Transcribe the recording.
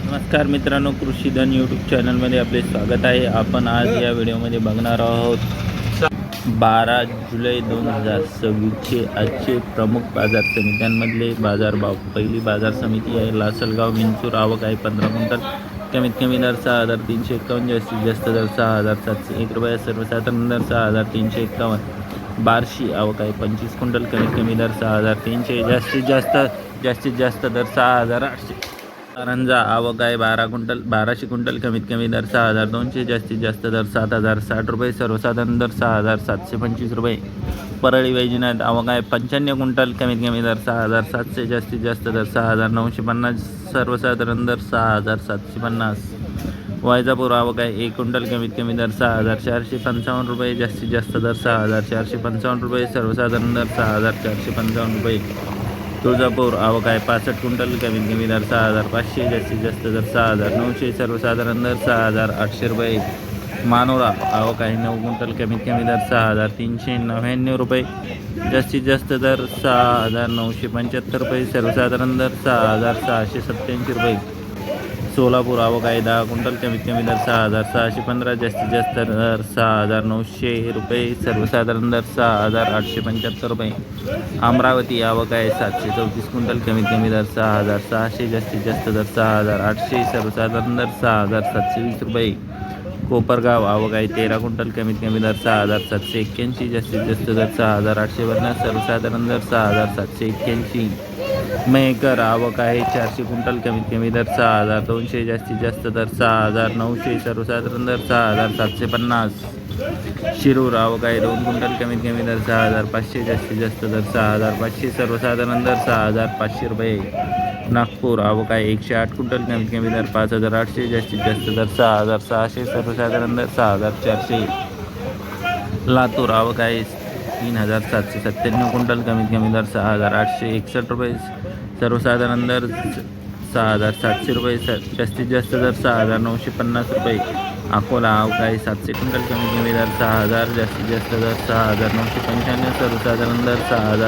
नमस्कार मित्रांनो, कृषीधन यूट्यूब चॅनलमध्ये आपले स्वागत आहे. आपण आज या व्हिडिओमध्ये बघणार आहोत 12 जुलै 2026चे आजचे प्रमुख बाजार समित्यांमधले बाजारभाव. पहिली बाजार समिती आहे लासलगाव विंचूर. आवक आहे 15 क्विंटल. कमीत कमी दर 6,351, जास्तीत जास्त दर 6,701 रुपये. सर्वसाधारण दर 6,351. बार्शी आवक आहे 25 क्विंटल. कमीत कमी दर 6,300, जास्तीत जास्त दर 6,800. कारंजा आवक आहे 1200 क्विंटल. कमीत कमी दर 6,200, जास्तीत जास्त दर 7,060 रुपये. सर्वसाधारण दर 6,725 रुपये. परळी वैजनाथ आवक आहे 95 क्विंटल. कमीत कमी दर 6,700, जास्तीत जास्त दर 6,950. सर्वसाधारण दर 6,750. वैजापूर आवक आहे 1 क्विंटल. कमीत कमी दर 6,455 रुपये, जास्तीत जास्त दर 6,455 रुपये. सर्वसाधारण दर 6,455 रुपये. तुळजापूर आवक आहे 65 क्विंटल. कमीत कमी दर 6,500, जास्तीत जास्त दर 6,900. सर्वसाधारण दर 6,800 रुपये. मानोरा आवक आहे 9 क्विंटल. कमीत कमी दर 6,399 रुपये, जास्तीत जास्त दर 6,975 रुपये. सर्वसाधारण दर 6,687 रुपये. सोलापूर आवक आहे 10 क्विंटल. कमीत कमी दर 6,615, जास्तीत जास्त दर 6,900 रुपये. सर्वसाधारण दर 6,875 रुपये. अमरावती आवक आहे 734 क्विंटल. कमीत कमी दर 6,600, जास्तीत जास्त दर 6,800. सर्वसाधारण दर 6,720 रुपये. कोपरगाव आवक आहे 13 क्विंटल. कमीत कमी दर 6,781, जास्तीत जास्त दर 6,850. सर्वसाधारण दर 6,781. मेहकर आवक आहे 400 क्विंटल. कमीत कमी दर 6,200, जास्तीत जास्त दर 6,900. सर्वसाधारण दर 6,750. शिरूर आवक आहे 2 क्विंटल. कमीत कमी दर 6,500, जास्तीत जास्त दर 6,500. सर्वसाधारण दर 6,500 रुपये. नागपूर आवक आहे 108 क्विंटल. कमीत कमी दर 5,800, जास्तीत जास्त दर 6,600. सर्वसाधारण दर 6,400. लातूर आवक आहे 3,797 क्विंटल. कमीत कमी दर 6,861 रुपये. सर्वसाधारण दर 6,700 रुपये. जास्तीत जास्त दर 6,950 रुपये. अकोला आवक आहे 700 क्विंटल. कमीत कमी दर 6,000, जास्तीत जास्त दर 6,995. सर्वसाधारण दर 6,000.